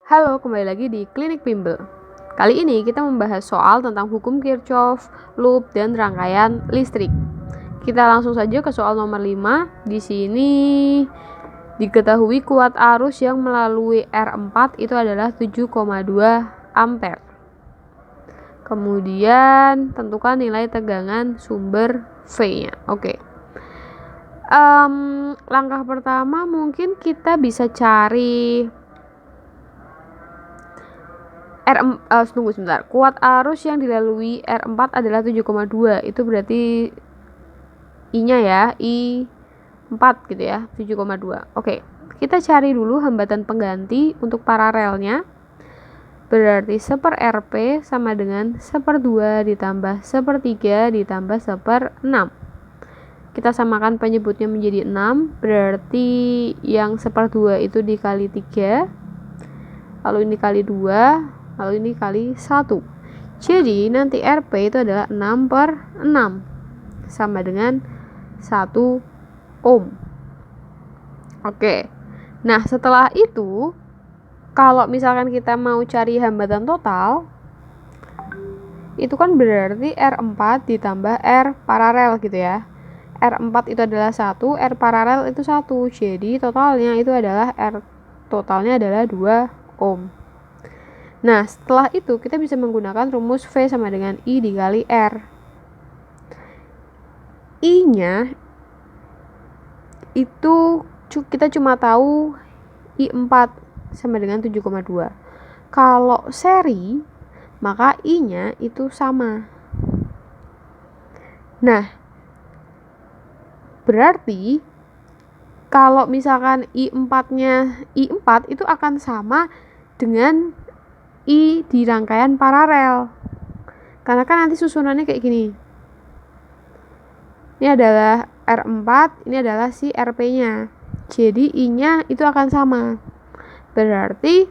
Halo, kembali lagi di Klinik Bimbel. Kali ini kita membahas soal tentang hukum Kirchhoff, loop, dan rangkaian listrik. Kita langsung saja ke soal nomor 5. Di sini diketahui kuat arus yang melalui R4 itu adalah 7,2 ampere. Kemudian tentukan nilai tegangan sumber V-nya. Oke. Langkah pertama mungkin kita bisa cari tunggu sebentar. Kuat arus yang dilalui R4 adalah 7,2. Itu berarti I-nya ya, I4 gitu ya, 7,2. Oke. Kita cari dulu hambatan pengganti untuk paralelnya. Berarti 1/Rp sama dengan 1/2 ditambah 1/3 ditambah 1/6. Kita samakan penyebutnya menjadi 6. Berarti yang 1/2 itu dikali 3. Lalu ini kali 2. Lalu ini kali 1. Jadi nanti Rp itu adalah 6/6 sama dengan 1 ohm. Oke. Nah, setelah itu kalau misalkan kita mau cari hambatan total, itu kan berarti R4 ditambah R paralel gitu ya. R4 itu adalah 1, R paralel itu 1. Jadi totalnya itu adalah R totalnya adalah 2 ohm. Nah, setelah itu kita bisa menggunakan rumus V sama dengan I dikali R. I-nya itu kita cuma tahu I4 sama dengan 7,2. Kalau seri, maka I-nya itu sama. Nah, berarti kalau misalkan I4-nya I4 itu akan sama dengan I di rangkaian paralel. Karena kan nanti susunannya kayak gini. Ini adalah R4, ini adalah si Rp-nya. Jadi I-nya itu akan sama. Berarti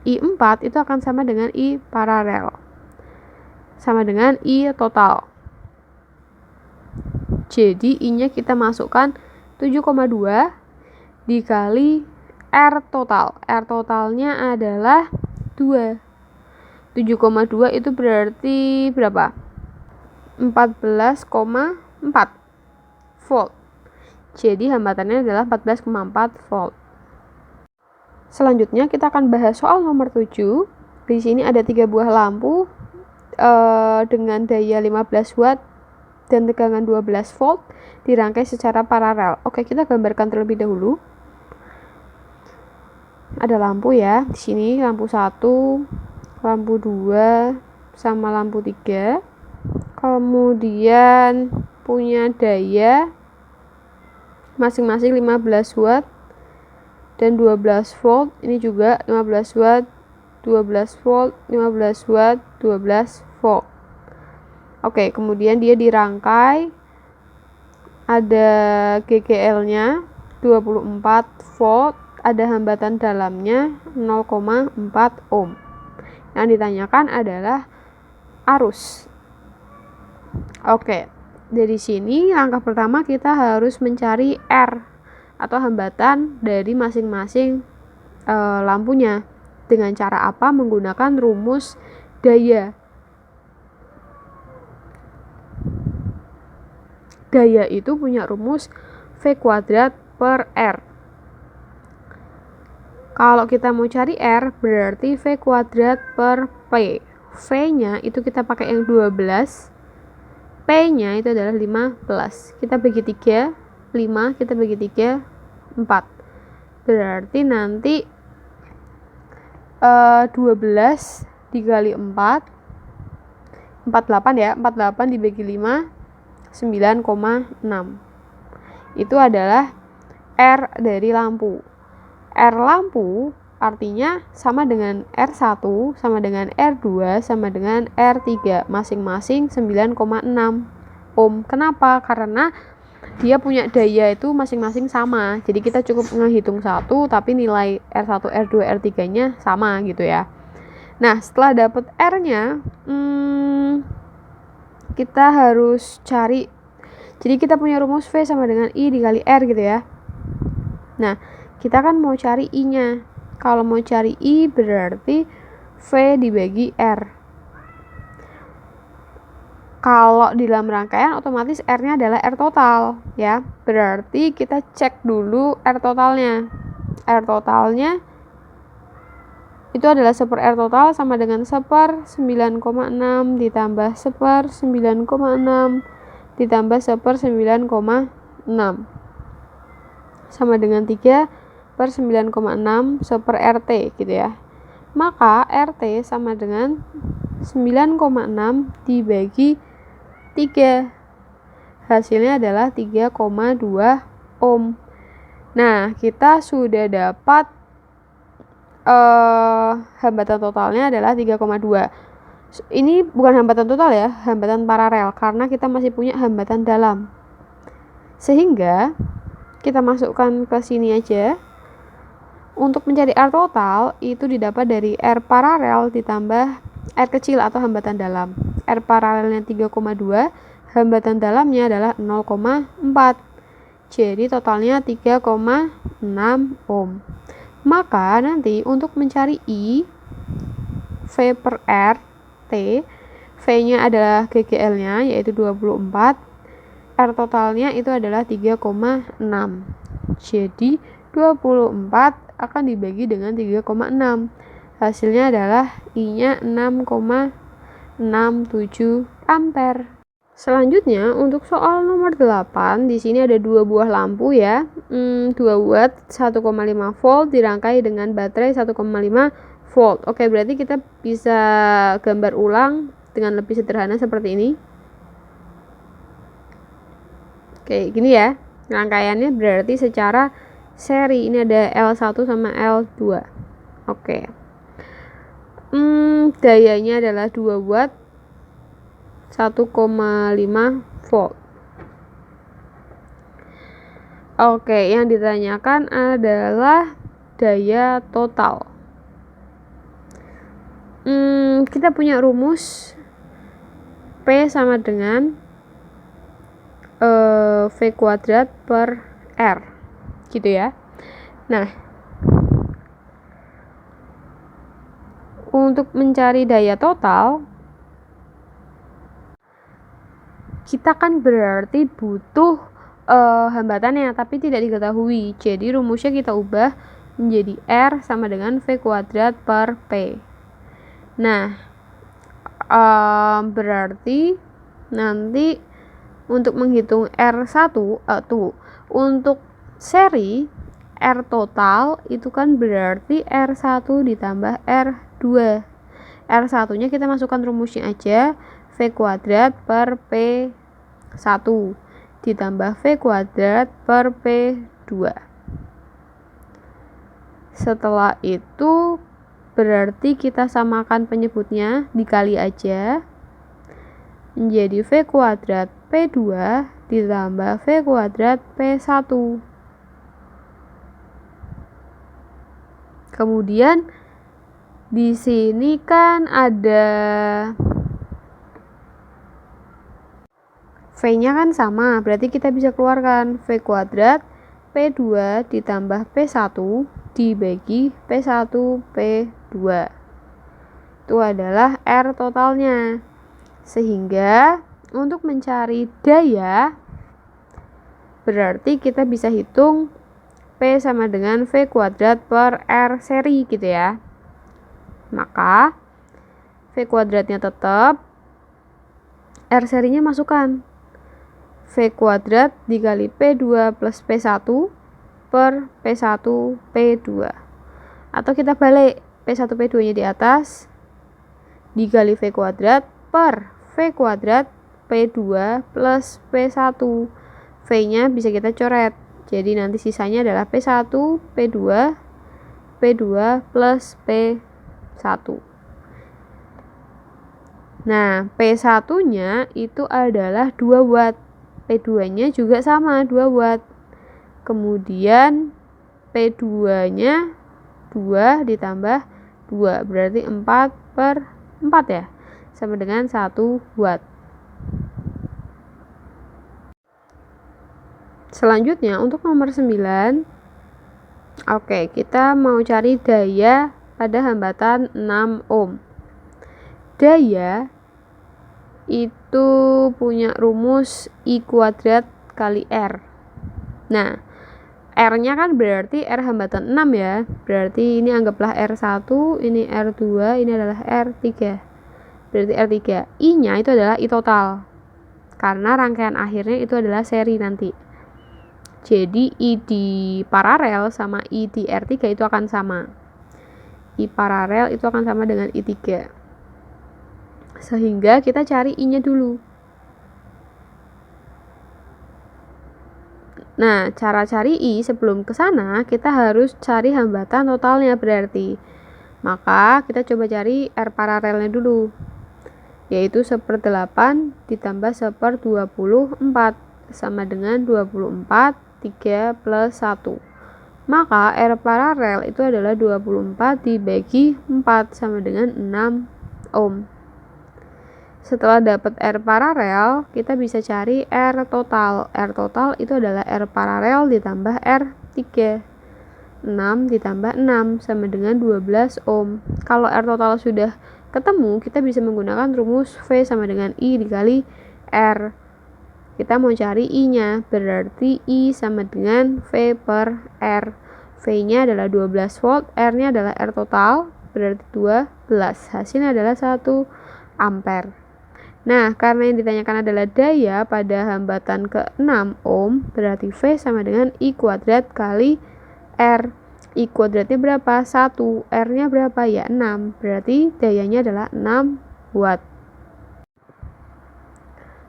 I4 itu akan sama dengan I paralel. Sama dengan I total. Jadi I-nya kita masukkan 7,2 dikali R total. R totalnya adalah 2. 7,2 itu berarti berapa? 14,4 volt. Jadi hambatannya adalah 14,4 volt. Selanjutnya kita akan bahas soal nomor 7. Di sini ada 3 buah lampu dengan daya 15 watt dan tegangan 12 volt dirangkai secara paralel. Oke, kita gambarkan terlebih dahulu. Ada lampu ya. Di sini lampu 1, lampu 2 sama lampu 3. Kemudian punya daya masing-masing 15 watt dan 12 volt. Ini juga 15 watt, 12 volt, 15 watt, 12 volt. Oke, kemudian dia dirangkai, ada GGL-nya 24 volt, ada hambatan dalamnya 0,4 ohm. Yang ditanyakan adalah arus. Oke, dari sini langkah pertama kita harus mencari R atau hambatan dari masing-masing lampunya. Dengan cara apa? Menggunakan rumus daya. Daya itu punya rumus V kuadrat per R. Kalau kita mau cari R, berarti V kuadrat per P. V-nya itu kita pakai yang 12. P-nya itu adalah 15. Kita bagi 3, 5, kita bagi 3, 4. Berarti nanti 12 dikali 4, 48 ya. 48 dibagi 5, 9,6. Itu adalah R dari lampu. R lampu artinya sama dengan R1, sama dengan R2, sama dengan R3, masing-masing 9,6 ohm. Kenapa? Karena dia punya daya itu masing-masing sama. Jadi kita cukup ngehitung satu, tapi nilai R1, R2, R3-nya sama gitu ya. Nah, setelah dapat R-nya, kita harus cari. Jadi kita punya rumus V sama dengan I dikali R gitu ya. Nah, kita kan mau cari I-nya. Kalau mau cari I berarti V dibagi R. Kalau di dalam rangkaian otomatis R-nya adalah R total ya. Berarti kita cek dulu R totalnya. R totalnya itu adalah 1 per R total sama dengan 1 per 9,6 ditambah 1 per 9,6 ditambah 1 per 9,6 sama dengan 3 per 9,6 1 per RT gitu ya. Maka RT sama dengan 9,6 dibagi 3. Hasilnya adalah 3,2 ohm. Nah, kita sudah dapat hambatan totalnya adalah 3,2. Ini bukan hambatan total ya, hambatan paralel karena kita masih punya hambatan dalam. Sehingga kita masukkan ke sini aja. Untuk mencari R total itu didapat dari R paralel ditambah R kecil atau hambatan dalam. R paralelnya 3,2, hambatan dalamnya adalah 0,4. Jadi totalnya 3,6 ohm. Maka nanti untuk mencari I V per R T, V-nya adalah GGL-nya yaitu 24, R totalnya itu adalah 3,6. Jadi 24 akan dibagi dengan 3,6. Hasilnya adalah I-nya 6,67 ampere. Selanjutnya untuk soal nomor 8, di sini ada 2 buah lampu ya. 2 watt 1,5 volt dirangkai dengan baterai 1,5 volt. Oke, berarti kita bisa gambar ulang dengan lebih sederhana seperti ini. Oke, gini ya. Rangkaiannya berarti secara seri ini ada L1 sama L2. Oke. Dayanya adalah 2 watt 1,5 volt. Oke, yang ditanyakan adalah daya total. Kita punya rumus P sama dengan V kuadrat per R gitu ya. Nah, untuk mencari daya total kita kan berarti butuh hambatannya tapi tidak diketahui. Jadi rumusnya kita ubah menjadi R sama dengan V kuadrat per P. Nah, berarti nanti untuk menghitung R1 untuk seri R total itu kan berarti R1 ditambah R2. R1 nya kita masukkan rumusnya aja, V kuadrat per P1 ditambah V kuadrat per P2. Setelah itu berarti kita samakan penyebutnya, dikali aja menjadi V kuadrat P2 ditambah V kuadrat P1. Kemudian di sini kan ada V-nya kan sama, berarti kita bisa keluarkan V kuadrat P2 ditambah P1 dibagi P1 P2. Itu adalah R totalnya. Sehingga untuk mencari daya berarti kita bisa hitung P sama dengan V kuadrat per R seri gitu ya. Maka V kuadratnya tetap, R serinya masukkan V kuadrat dikali P2 plus P1 per P1 P2. Atau kita balik, P1 P2 nya di atas dikali V kuadrat per V kuadrat P2 plus P1. V nya bisa kita coret, jadi nanti sisanya adalah P1 P2 P2 plus P1. Nah, P1 nya itu adalah 2 watt, P2 nya juga sama 2 watt. Kemudian P2 nya 2 ditambah 2 berarti 4 per 4 ya, sama dengan 1 watt. Selanjutnya untuk nomor 9, Oke, kita mau cari daya pada hambatan 6 ohm. Daya itu punya rumus I kuadrat kali R. Nah, R-nya kan berarti R hambatan 6 ya. Berarti ini anggaplah R1, ini R2, ini adalah R3. Berarti R3. I-nya itu adalah I total. Karena rangkaian akhirnya itu adalah seri nanti. Jadi I di paralel sama I di R3 itu akan sama. I paralel itu akan sama dengan I3. Sehingga kita cari I-nya dulu. Nah, cara cari I sebelum ke sana, kita harus cari hambatan totalnya berarti. Maka kita coba cari R paralelnya dulu. Yaitu 1/8 ditambah 1/24 sama dengan 24 3 plus 1. Maka R paralel itu adalah 24 dibagi 4 sama dengan 6 ohm. Setelah dapat R paralel, kita bisa cari R total. R total itu adalah R paralel ditambah R3. 6 ditambah 6 sama dengan 12 ohm. Kalau R total sudah ketemu, kita bisa menggunakan rumus V sama dengan I dikali R. Kita mau cari I-nya, berarti I sama dengan V per R. V-nya adalah 12 volt, R-nya adalah R total, berarti 12. Hasilnya adalah 1 ampere. Nah, karena yang ditanyakan adalah daya pada hambatan ke-6 ohm, berarti V sama dengan I kuadrat kali R. I kuadratnya berapa? 1. R-nya berapa? Ya 6. Berarti dayanya adalah 6 watt.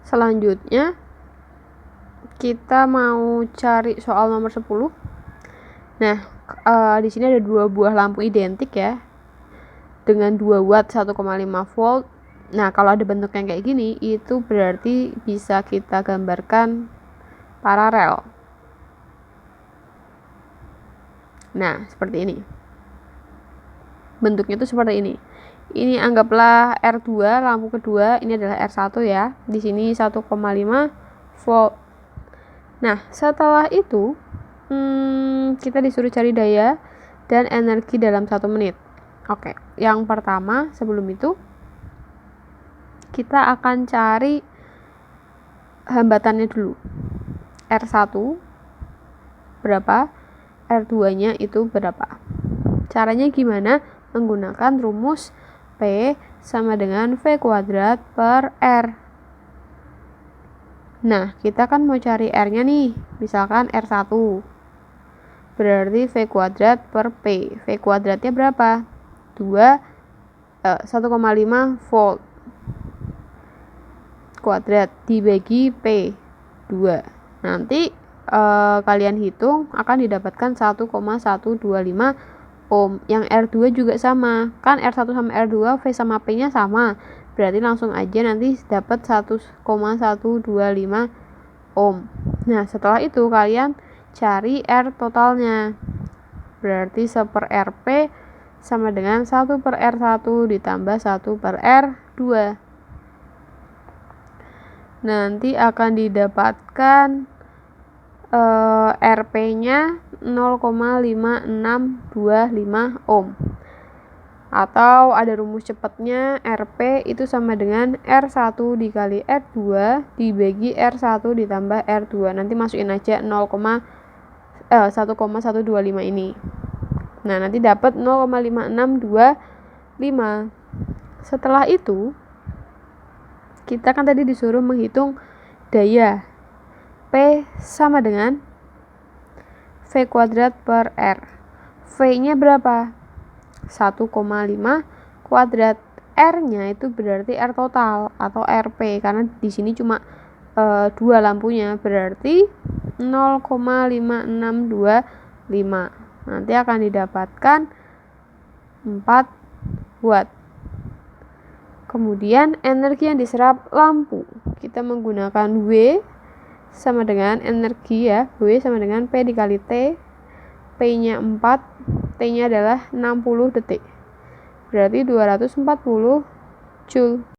Selanjutnya, kita mau cari soal nomor 10. Nah, di sini ada 2 buah lampu identik ya. Dengan 2 watt 1,5 volt. Nah, kalau ada bentuk yang kayak gini, itu berarti bisa kita gambarkan paralel. Nah, seperti ini. Bentuknya itu seperti ini. Ini anggaplah R2, lampu kedua, ini adalah R1 ya. Di sini 1,5 volt. Nah, setelah itu kita disuruh cari daya dan energi dalam 1 menit. Oke, yang pertama sebelum itu kita akan cari hambatannya dulu. R1 berapa? R2-nya itu berapa? Caranya gimana? Menggunakan rumus P sama dengan V kuadrat per R. Nah, kita kan mau cari R-nya nih, misalkan R1. Berarti V kuadrat per P. V kuadratnya berapa? 1,5 volt kuadrat dibagi P 2. Nanti kalian hitung akan didapatkan 1,125 ohm. Yang R2 juga sama. Kan R1 sama R2 V sama P-nya sama. Berarti langsung aja nanti dapat 1,125 ohm. Nah, setelah itu kalian cari R totalnya. Berarti 1/RP sama dengan 1/R1 ditambah 1/R2. Nanti akan didapatkan RP-nya 0,5625 ohm. Atau ada rumus cepatnya, RP itu sama dengan R1 dikali R2 dibagi R1 ditambah R2. Nanti masukin aja 1,125 ini. Nah, nanti dapat 0,5625. Setelah itu, kita kan tadi disuruh menghitung daya. P sama dengan V kuadrat per R. V-nya berapa? 1,5 kuadrat. R-nya itu berarti R total atau RP karena di sini cuma 2 lampunya, berarti 0,5625. Nanti akan didapatkan 4 watt. Kemudian energi yang diserap lampu, kita menggunakan W sama dengan energi ya, W sama dengan P dikali T. P-nya 4, T-nya adalah 60 detik. Berarti 240 Joule.